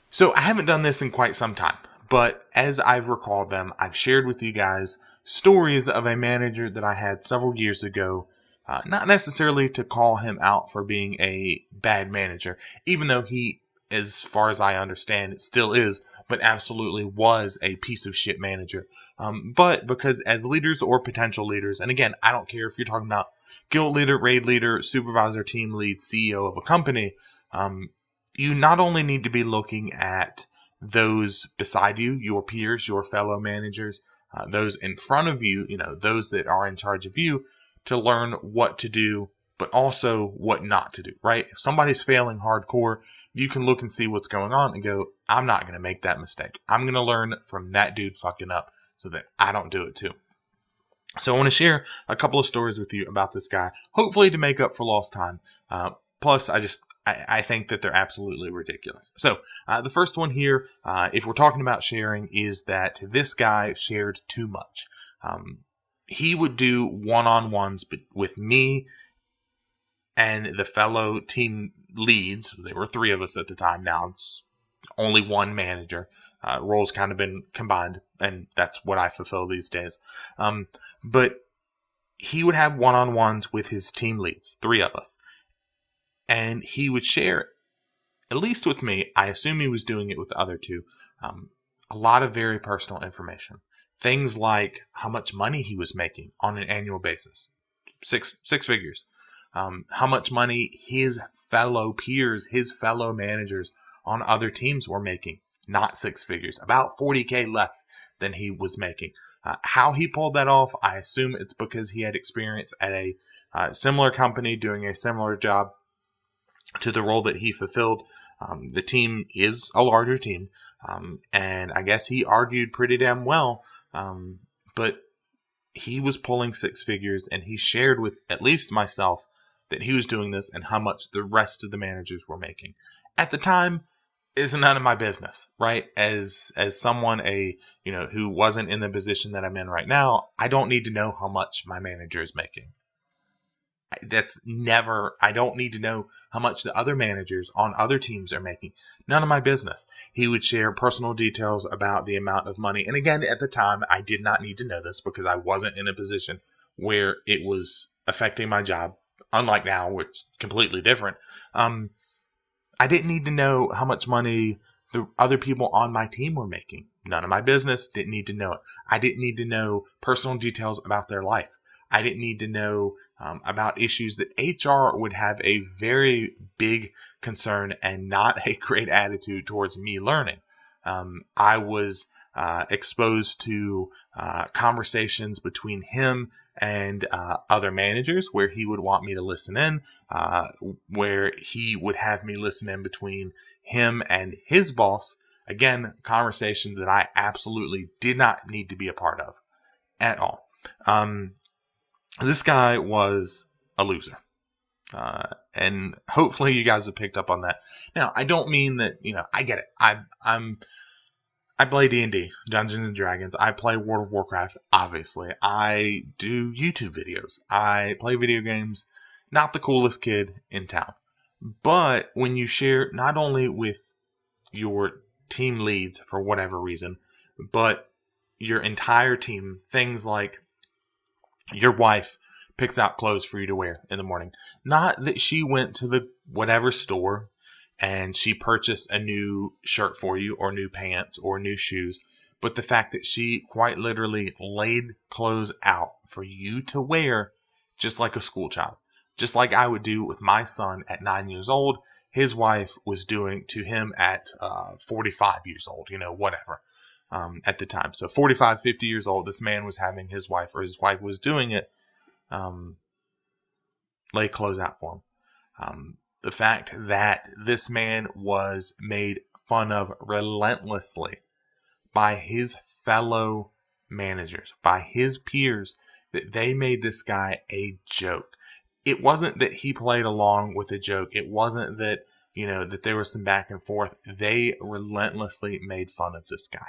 So I haven't done this in quite some time, but as I've recalled them, I've shared with you guys stories of a manager that I had several years ago. Not necessarily to call him out for being a bad manager, even though he, as far as I understand, still is, but absolutely was a piece of shit manager. But because as leaders or potential leaders, and again, I don't care if you're talking about guild leader, raid leader, supervisor, team lead, CEO of a company, you not only need to be looking at those beside you, your peers, your fellow managers, those in front of you, those that are in charge of you, to learn what to do, but also what not to do, right? If somebody's failing hardcore, you can look and see what's going on and go, I'm not going to make that mistake. I'm going to learn from that dude fucking up so that I don't do it too. So I want to share a couple of stories with you about this guy, hopefully to make up for lost time. Plus, I think that they're absolutely ridiculous. So the first one here, if we're talking about sharing, is that this guy shared too much. He would do one-on-ones with me and the fellow team leads. There were three of us at the time. Now it's only one manager. Roles kind of been combined, and that's what I fulfill these days. But he would have one-on-ones with his team leads, three of us. And he would share, at least with me, I assume he was doing it with the other two, a lot of very personal information. Things like how much money he was making on an annual basis. Six figures. How much money his fellow peers, his fellow managers on other teams were making. Not six figures. About 40K less than he was making. How he pulled that off, I assume it's because he had experience at a similar company doing a similar job to the role that he fulfilled. The team is a larger team, and I guess he argued pretty damn well, but he was pulling six figures, and he shared with at least myself that he was doing this and how much the rest of the managers were making. At the time, is none of my business, right? As someone who wasn't in the position that I'm in right now, I don't need to know how much my manager is making. I don't need to know how much the other managers on other teams are making. None of my business. He would share personal details about the amount of money. And again, at the time, I did not need to know this because I wasn't in a position where it was affecting my job. Unlike now, which is completely different. I didn't need to know how much money the other people on my team were making. None of my business. Didn't need to know it. I didn't need to know personal details about their life. I didn't need to know about issues that HR would have a very big concern and not a great attitude towards me learning. I was exposed to conversations between him and other managers where he would want me to listen in, where he would have me listen in between him and his boss. Again, conversations that I absolutely did not need to be a part of at all. This guy was a loser. And hopefully you guys have picked up on that. Now, I don't mean that, I get it. I play D&D, Dungeons and Dragons. I play World of Warcraft, obviously. I do YouTube videos. I play video games. Not the coolest kid in town. But when you share not only with your team leads for whatever reason, but your entire team, things like your wife picks out clothes for you to wear in the morning. Not that she went to the whatever store and she purchased a new shirt for you or new pants or new shoes, but the fact that she quite literally laid clothes out for you to wear just like a school child. Just like I would do with my son at 9 years old, his wife was doing to him at 45 years old, whatever. At the time. So 45, 50 years old, this man was having his wife, or his wife was doing it, lay clothes out for him. The fact that this man was made fun of relentlessly by his fellow managers, by his peers, that they made this guy a joke. It wasn't that he played along with a joke. It wasn't that, that there was some back and forth. They relentlessly made fun of this guy.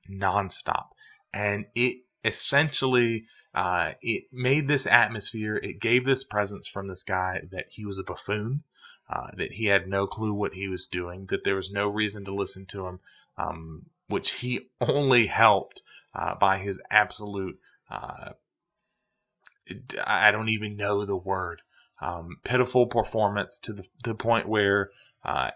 Nonstop. And it essentially, it made this atmosphere, it gave this presence from this guy that he was a buffoon, that he had no clue what he was doing, that there was no reason to listen to him, which he only helped by his absolute, I don't even know the word, pitiful performance to the point where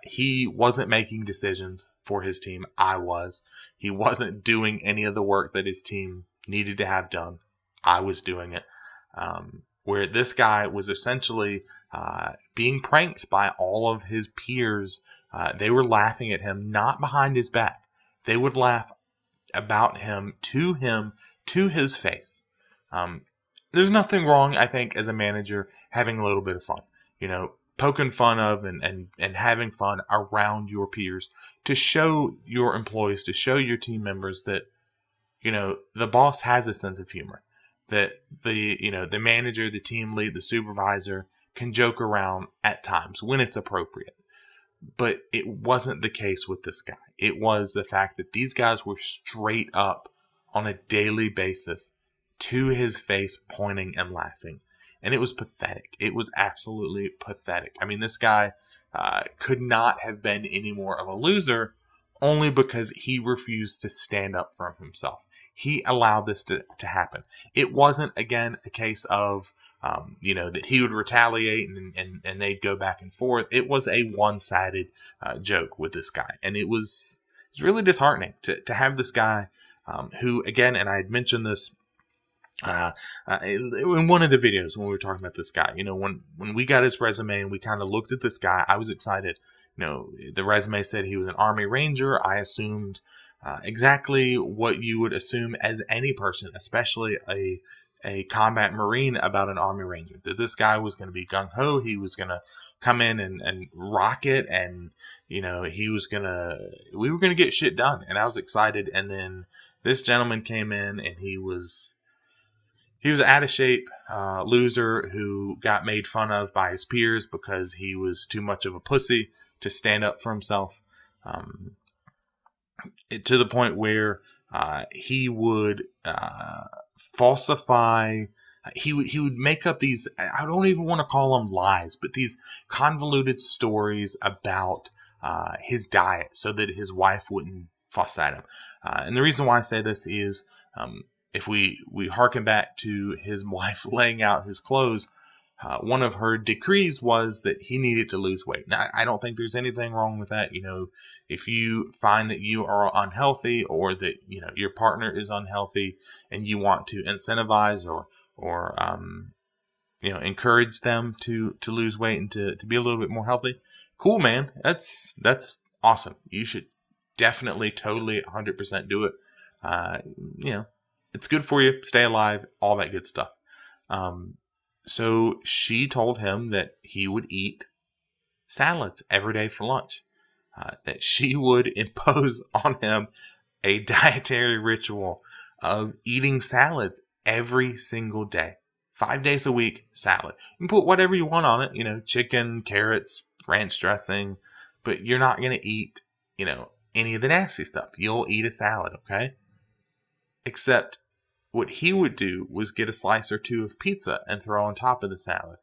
he wasn't making decisions for his team. I was. He wasn't doing any of the work that his team needed to have done. I was doing it. Where this guy was essentially being pranked by all of his peers. They were laughing at him, not behind his back. They would laugh about him, to his face. There's nothing wrong, I think, as a manager, having a little bit of fun. Poking fun of and having fun around your peers to show your employees, to show your team members that, the boss has a sense of humor. That the manager, the team lead, the supervisor can joke around at times when it's appropriate. But it wasn't the case with this guy. It was the fact that these guys were straight up on a daily basis to his face, pointing and laughing. And it was pathetic. It was absolutely pathetic. I mean, this guy could not have been any more of a loser only because he refused to stand up for himself. He allowed this to happen. It wasn't, again, a case of, that he would retaliate and they'd go back and forth. It was a one-sided joke with this guy. And it's really disheartening to have this guy who, again, and I had mentioned this in one of the videos when we were talking about this guy, when we got his resume and we kind of looked at this guy, I was excited. The resume said he was an Army Ranger. I assumed exactly what you would assume as any person, especially a combat Marine, about an Army Ranger. That this guy was going to be gung-ho. He was going to come in and rock it. And, we were going to get shit done. And I was excited. And then this gentleman came in and he was an out of shape loser who got made fun of by his peers because he was too much of a pussy to stand up for himself. To the point where he would falsify. He would make up these, I don't even want to call them lies, but these convoluted stories about his diet so that his wife wouldn't fuss at him. And the reason why I say this is, if we harken back to his wife laying out his clothes, one of her decrees was that he needed to lose weight. Now, I don't think there's anything wrong with that. If you find that you are unhealthy or that, your partner is unhealthy and you want to incentivize or encourage them to lose weight and to be a little bit more healthy, cool, man. That's awesome. You should definitely, totally, 100% do it. It's good for you. Stay alive, all that good stuff. So she told him that he would eat salads every day for lunch. That she would impose on him a dietary ritual of eating salads every single day. 5 days a week, salad. You can put whatever you want on it, chicken, carrots, ranch dressing, but you're not going to eat, any of the nasty stuff. You'll eat a salad, okay? Except what he would do was get a slice or two of pizza and throw on top of the salad.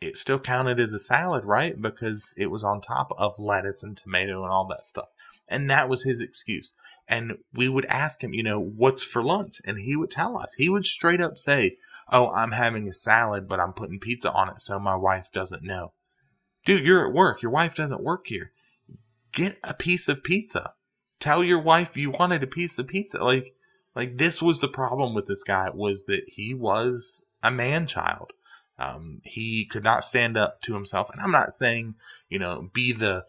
It still counted as a salad, right? Because it was on top of lettuce and tomato and all that stuff. And that was his excuse. And we would ask him, what's for lunch? And he would tell us. He would straight up say, oh, I'm having a salad, but I'm putting pizza on it so my wife doesn't know. Dude, you're at work. Your wife doesn't work here. Get a piece of pizza. Tell your wife you wanted a piece of pizza. Like this was the problem with this guy, was that he was a man-child. He could not stand up to himself. And I'm not saying, be the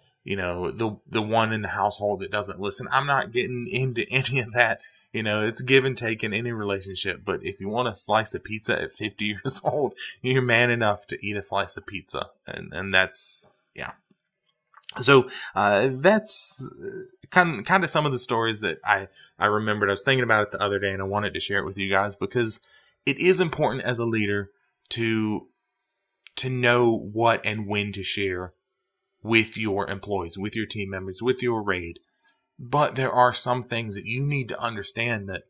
one in the household that doesn't listen. I'm not getting into any of that. It's give and take in any relationship. But if you want a slice of pizza at 50 years old, you're man enough to eat a slice of pizza. And that's, yeah. So that's kind of some of the stories that I remembered. I was thinking about it the other day and I wanted to share it with you guys because it is important as a leader to know what and when to share with your employees, with your team members, with your raid. But there are some things that you need to understand that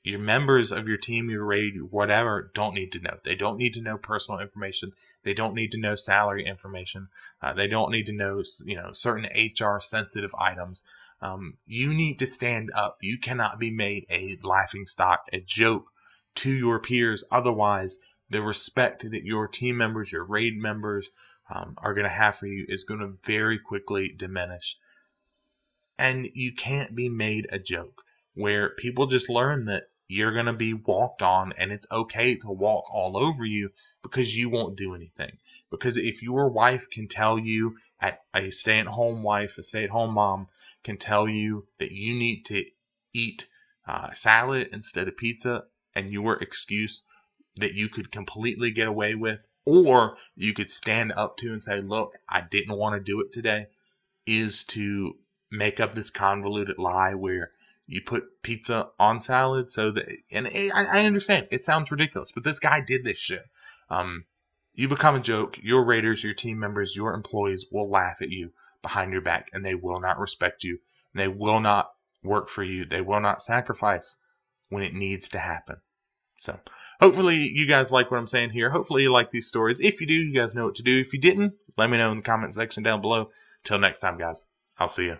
your members of your team, your raid, whatever, don't need to know. They don't need to know personal information. They don't need to know salary information. They don't need to know, certain HR sensitive items. You need to stand up. You cannot be made a laughingstock, a joke to your peers. Otherwise, the respect that your team members, your raid members, are going to have for you is going to very quickly diminish. And you can't be made a joke where people just learn that you're going to be walked on and it's okay to walk all over you because you won't do anything. Because if your wife can tell you, a stay-at-home wife, a stay-at-home mom can tell you that you need to eat salad instead of pizza, and your excuse that you could completely get away with, or you could stand up to and say, look, I didn't want to do it today, is to make up this convoluted lie where you put pizza on salad so that, and I understand, it sounds ridiculous, but this guy did this shit. You become a joke. Your raiders, your team members, your employees will laugh at you behind your back, and they will not respect you. They will not work for you. They will not sacrifice when it needs to happen. So hopefully you guys like what I'm saying here. Hopefully you like these stories. If you do, you guys know what to do. If you didn't, let me know in the comment section down below. Till next time, guys. I'll see you.